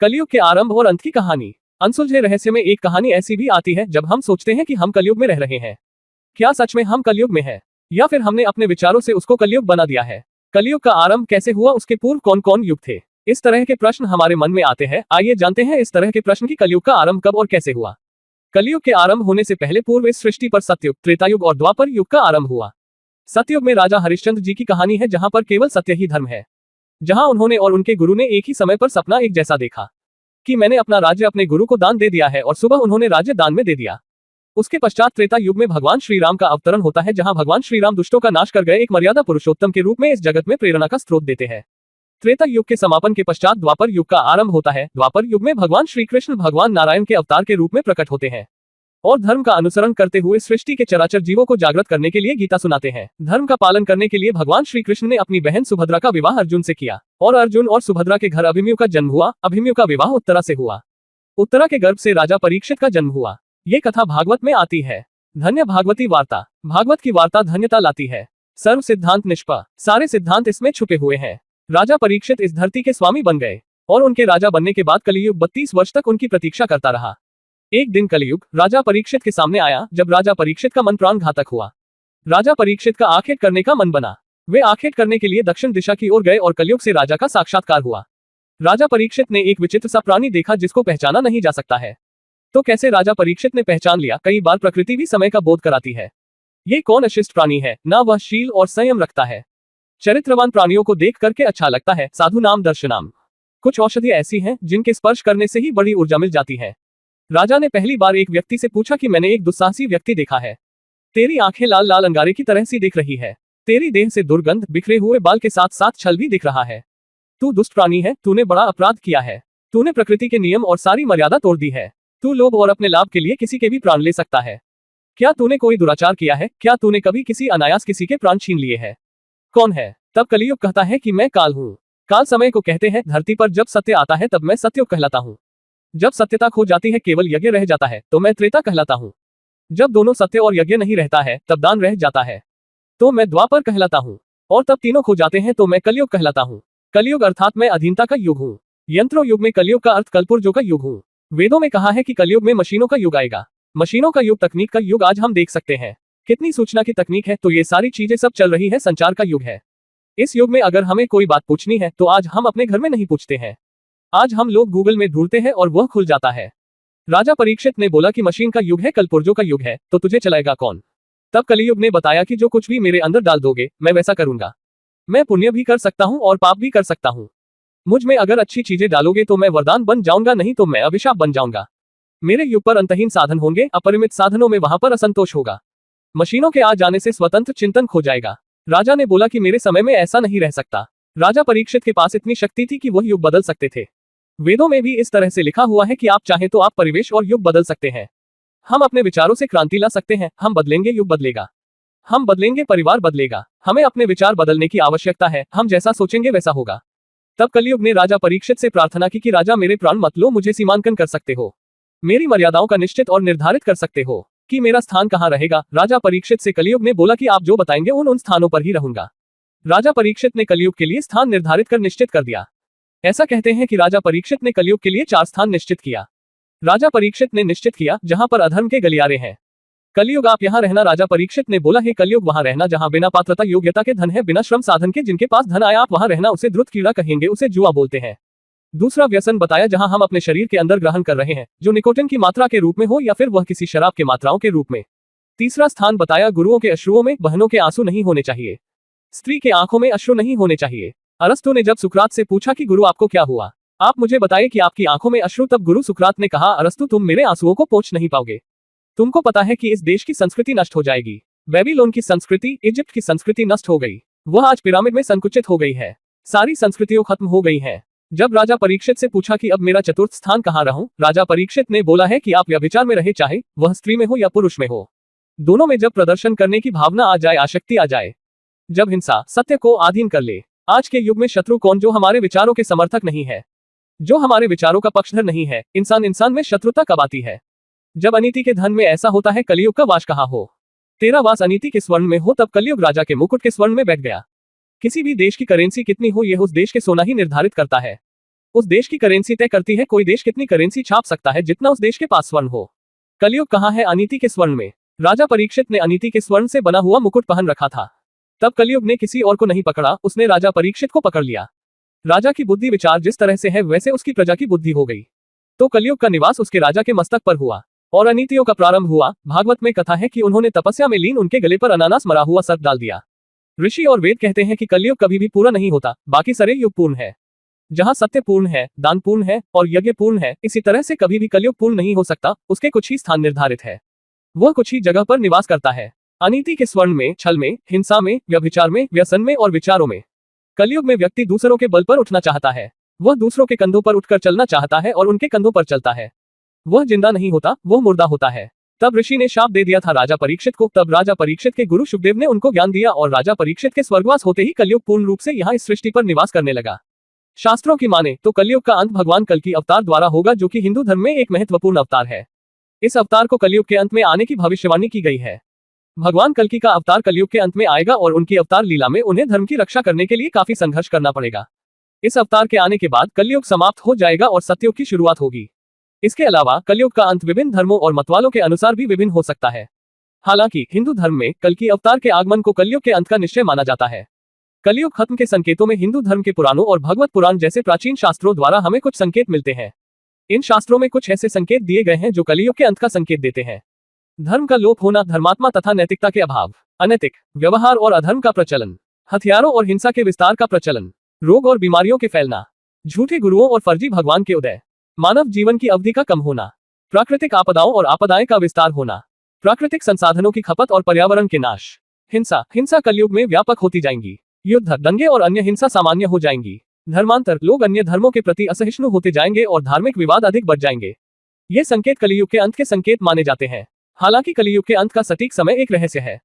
कलयुग के आरंभ और अंत की कहानी। अनसुलझे रहस्य में एक कहानी ऐसी भी आती है जब हम सोचते हैं कि हम कलयुग में रह रहे हैं। क्या सच में हम कलयुग में हैं? या फिर हमने अपने विचारों से उसको कलयुग बना दिया है? कलयुग का आरंभ कैसे हुआ? उसके पूर्व कौन कौन युग थे? इस तरह के प्रश्न हमारे मन में आते हैं। आइए जानते हैं इस तरह के प्रश्न की कलयुग का आरंभ कब और कैसे हुआ। कलयुग के आरंभ होने से पहले पूर्व इस सृष्टि पर सत्ययुग, त्रेतायुग और द्वापर युग का आरंभ हुआ। सत्ययुग में राजा हरिश्चंद्र जी की कहानी है, जहां पर केवल सत्य ही धर्म है। जहां उन्होंने और उनके गुरु ने एक ही समय पर सपना एक जैसा देखा कि मैंने अपना राज्य अपने गुरु को दान दे दिया है, और सुबह उन्होंने राज्य दान में दे दिया। उसके पश्चात त्रेता युग में भगवान श्री राम का अवतरण होता है, जहां भगवान श्री राम दुष्टों का नाश कर गए एक मर्यादा पुरुषोत्तम के रूप में इस जगत में प्रेरणा का स्रोत देते हैं। त्रेता युग के समापन के पश्चात द्वापर युग का आरंभ होता है। द्वापर युग में भगवान श्री कृष्ण भगवान नारायण के अवतार के रूप में प्रकट होते हैं और धर्म का अनुसरण करते हुए सृष्टि के चराचर जीवों को जागृत करने के लिए गीता सुनाते हैं। धर्म का पालन करने के लिए भगवान श्री कृष्ण ने अपनी बहन सुभद्रा का विवाह अर्जुन से किया और अर्जुन और सुभद्रा के घर अभिमन्यु का जन्म हुआ। अभिमन्यु का विवाह उत्तरा से हुआ। उत्तरा के गर्भ से राजा परीक्षित का जन्म हुआ। ये कथा भागवत में आती है। धन्य भागवती वार्ता। भागवत की वार्ता धन्यता लाती है। सर्व सिद्धांत निष्पा, सारे सिद्धांत इसमें छुपे हुए हैं। राजा परीक्षित इस धरती के स्वामी बन गए और उनके राजा बनने के बाद कलियुग 32 वर्ष तक उनकी प्रतीक्षा करता रहा। एक दिन कलियुग राजा परीक्षित के सामने आया, जब राजा परीक्षित का मन प्राण घातक हुआ। राजा परीक्षित का आखेट करने का मन बना। वे आखेट करने के लिए दक्षिण दिशा की ओर गए और कलियुग से राजा का साक्षात्कार हुआ। राजा परीक्षित ने एक विचित्र सा प्राणी देखा जिसको पहचाना नहीं जा सकता है। तो कैसे राजा परीक्षित ने पहचान लिया? कई बार प्रकृति भी समय का बोध कराती है। ये कौन अशिष्ट प्राणी है? ना वह शील और संयम रखता है। चरित्रवान प्राणियों को देख करके अच्छा लगता है। साधु नाम दर्शनाम। कुछ औषधियां ऐसी हैं जिनके स्पर्श करने से ही बड़ी ऊर्जा मिल जाती है। राजा ने पहली बार एक व्यक्ति से पूछा कि मैंने एक दुस्साहसी व्यक्ति देखा है। तेरी आंखें लाल लाल अंगारे की तरह सी दिख रही है। तेरी देह से दुर्गंध, बिखरे हुए बाल के साथ साथ छल भी दिख रहा है। तू दुष्ट प्राणी है। तूने बड़ा अपराध किया है। तूने प्रकृति के नियम और सारी मर्यादा तोड़ दी है। तू लोभ और अपने लाभ के लिए किसी के भी प्राण ले सकता है। क्या तूने कोई दुराचार किया है? क्या तूने कभी किसी अनायास किसी के प्राण छीन लिए है? कौन है? तब कलियुग कहता है कि मैं काल हूँ। काल समय को कहते हैं। धरती पर जब सत्य आता है तब मैं सत्ययुग कहलाता हूँ। जब सत्यता खो जाती है, केवल यज्ञ रह जाता है, तो मैं त्रेता कहलाता हूँ। जब दोनों सत्य और यज्ञ नहीं रहता है, तब दान रह जाता है, तो मैं द्वापर कहलाता हूँ। और तब तीनों खो जाते हैं तो मैं कलयुग कहलाता हूँ। कलयुग अर्थात मैं अधीनता का युग हूँ। यंत्रों युग में कलयुग का अर्थ कलपुर्जों का युग हूँ। वेदों में कहा है कि कलयुग में मशीनों का युग आएगा। मशीनों का युग, तकनीक का युग आज हम देख सकते हैं। कितनी सूचना की तकनीक है, तो ये सारी चीजें सब चल रही है। संचार का युग है। इस युग में अगर हमें कोई बात पूछनी है तो आज हम अपने घर में नहीं पूछते हैं। आज हम लोग गूगल में ढूंढते हैं और वह खुल जाता है। राजा परीक्षित ने बोला कि मशीन का युग है, कलपुर्जों का युग है, तो तुझे चलाएगा कौन? तब कलियुग ने बताया कि जो कुछ भी मेरे अंदर डाल दोगे मैं वैसा करूंगा। मैं पुण्य भी कर सकता हूँ और पाप भी कर सकता हूँ। मुझ में अगर अच्छी चीजें डालोगे तो मैं वरदान बन जाऊंगा, नहीं तो मैं अभिशाप बन जाऊंगा। मेरे युग पर अंतहीन साधन होंगे। अपरिमित साधनों में वहां पर असंतोष होगा। मशीनों के आ जाने से स्वतंत्र चिंतन खो जाएगा। राजा ने बोला कि मेरे समय में ऐसा नहीं रह सकता। राजा परीक्षित के पास इतनी शक्ति थी कि वह युग बदल सकते थे। वेदों में भी इस तरह से लिखा हुआ है कि आप चाहें तो आप परिवेश और युग बदल सकते हैं। हम अपने विचारों से क्रांति ला सकते हैं। हम बदलेंगे, युग बदलेगा। हम बदलेंगे, परिवार बदलेगा। हमें अपने विचार बदलने की आवश्यकता है। हम जैसा सोचेंगे वैसा होगा। तब कलियुग ने राजा परीक्षित से प्रार्थना की कि राजा मेरे प्राण मत लो, मुझे सीमांकन कर सकते हो। मेरी मर्यादाओं का निश्चित और निर्धारित कर सकते हो कि मेरा स्थान कहाँ रहेगा। राजा परीक्षित से कलियुग ने बोला कि आप जो बताएंगे उन स्थानों पर ही रहूंगा। राजा परीक्षित ने कलियुग के लिए स्थान निर्धारित कर निश्चित कर दिया। ऐसा कहते हैं कि राजा परीक्षित ने कलियुग के लिए 4 स्थान निश्चित किया। राजा परीक्षित ने निश्चित किया जहां पर अधर्म के गलियारे हैं। कलियुग आप यहां रहना। राजा परीक्षित ने बोला, हे कलियुग वहां रहना जहां बिना पात्रता योग्यता के धन है, बिना श्रम साधन के जिनके पास धन आया, आप वहां रहना। उसे द्रुत कीड़ा कहेंगे, उसे जुआ बोलते हैं। दूसरा व्यसन बताया जहां हम अपने शरीर के अंदर ग्रहण कर रहे हैं, जो निकोटिन की मात्रा के रूप में हो या फिर वह किसी शराब के मात्राओं के रूप में। तीसरा स्थान बताया गुरुओं के अश्रुओं में। बहनों के आंसू नहीं होने चाहिए। स्त्री के आंखों में अश्रु नहीं होने चाहिए। अरस्तु ने जब सुकरात से पूछा कि गुरु आपको क्या हुआ, आप मुझे बताइए कि आपकी आंखों में अश्रु, तब गुरु सुकरात ने कहा, अरस्तु तुम मेरे आंसुओं को पोंछ नहीं पाओगे। तुमको पता है कि इस देश की संस्कृति नष्ट हो जाएगी। बेबीलोन की संस्कृति, इजिप्ट की संस्कृति नष्ट हो गई। वह आज पिरामिड में संकुचित हो गई है। सारी संस्कृतियों खत्म हो गई हैं। जब राजा परीक्षित से पूछा कि अब मेरा चतुर्थ स्थान कहाँ रहूं, राजा परीक्षित ने बोला है कि आप व्यभिचार में रहे, चाहे वह स्त्री में हो या पुरुष में हो। दोनों में जब प्रदर्शन करने की भावना आ जाए, आसक्ति आ जाए, जब हिंसा सत्य को अधीन कर ले। आज के युग में शत्रु कौन? जो हमारे विचारों के समर्थक नहीं है, जो हमारे विचारों का पक्षधर नहीं है। इंसान में शत्रुता कब आती है? जब अनीति के धन में ऐसा होता है। कलियुग का वास कहाँ हो? तेरा वास अनीति के स्वर्ण में हो, तब कलियुग राजा के मुकुट के स्वर्ण में बैठ गया। किसी भी देश की करेंसी कितनी हो, यह उस देश के सोना ही निर्धारित करता है। उस देश की करेंसी तय करती है कोई देश कितनी करेंसी छाप सकता है जितना उस देश के पास स्वर्ण हो। कलयुग कहाँ है अनीति के स्वर्ण में। राजा परीक्षित ने अनीति के स्वर्ण से बना हुआ मुकुट पहन रखा था। तब कलयुग ने किसी और को नहीं पकड़ा, उसने राजा परीक्षित को पकड़ लिया। राजा की बुद्धि विचार जिस तरह से है वैसे उसकी प्रजा की बुद्धि हो गई, तो कलयुग का निवास उसके राजा के मस्तक पर हुआ और अनीतियों का प्रारंभ हुआ। भागवत में कथा है कि उन्होंने तपस्या में लीन उनके गले पर अनानास मरा हुआ सर्प डाल दिया। ऋषि और वेद कहते हैं कि कलयुग कभी भी पूरा नहीं होता, बाकी सारे युग पूर्ण है। जहां सत्य पूर्ण है, दान पूर्ण है और यज्ञ पूर्ण है, इसी तरह से कभी भी कलयुग पूर्ण नहीं हो सकता। उसके कुछ ही स्थान निर्धारित है, वह कुछ ही जगह पर निवास करता है। अनीति के स्वर्ण में, छल में, हिंसा में, व्यभिचार में, व्यसन में और विचारों में। कलयुग में व्यक्ति दूसरों के बल पर उठना चाहता है, वह दूसरों के कंधों पर उठकर चलना चाहता है और उनके कंधों पर चलता है। वह जिंदा नहीं होता, वह मुर्दा होता है। तब ऋषि ने शाप दे दिया था राजा परीक्षित को। तब राजा परीक्षित के गुरु शुकदेव ने उनको ज्ञान दिया और राजा परीक्षित के स्वर्गवास होते ही कलयुग पूर्ण रूप से यहाँ इस सृष्टि पर निवास करने लगा। शास्त्रों की माने तो कलयुग का अंत भगवान कल की अवतार द्वारा होगा, जो कि हिंदू धर्म में एक महत्वपूर्ण अवतार है। इस अवतार को कलयुग के अंत में आने की भविष्यवाणी की गई है। भगवान कल्कि का अवतार कलयुग के अंत में आएगा और उनकी अवतार लीला में उन्हें धर्म की रक्षा करने के लिए काफी संघर्ष करना पड़ेगा। इस अवतार के आने के बाद कलयुग समाप्त हो जाएगा और सतयुग की शुरुआत होगी। इसके अलावा कलयुग का अंत विभिन्न धर्मों और मतवालों के अनुसार भी विभिन्न हो सकता है। हालांकि हिंदू धर्म में कल्कि अवतार के आगमन को कलयुग के अंत का निश्चय माना जाता है। कलयुग खत्म के संकेतों में हिंदू धर्म के पुराणों और भगवत पुराण जैसे प्राचीन शास्त्रों द्वारा हमें कुछ संकेत मिलते हैं। इन शास्त्रों में कुछ ऐसे संकेत दिए गए हैं जो कलयुग के अंत का संकेत देते हैं। धर्म का लोप होना, धर्मात्मा तथा नैतिकता के अभाव, अनैतिक व्यवहार और अधर्म का प्रचलन, हथियारों और हिंसा के विस्तार का प्रचलन, रोग और बीमारियों के फैलना, झूठे गुरुओं और फर्जी भगवान के उदय, मानव जीवन की अवधि का कम होना, प्राकृतिक आपदाओं और आपदाएं का विस्तार होना, प्राकृतिक संसाधनों की खपत और पर्यावरण के नाश, हिंसा कलयुग में व्यापक होती जाएंगी। युद्ध, दंगे और अन्य हिंसा सामान्य हो जाएंगी। धर्मांतर, लोग अन्य धर्मों के प्रति असहिष्णु होते जाएंगे और धार्मिक विवाद अधिक बढ़ जाएंगे। ये संकेत कलयुग के अंत के संकेत माने जाते हैं। हालांकि कलयुग के अंत का सटीक समय एक रहस्य है।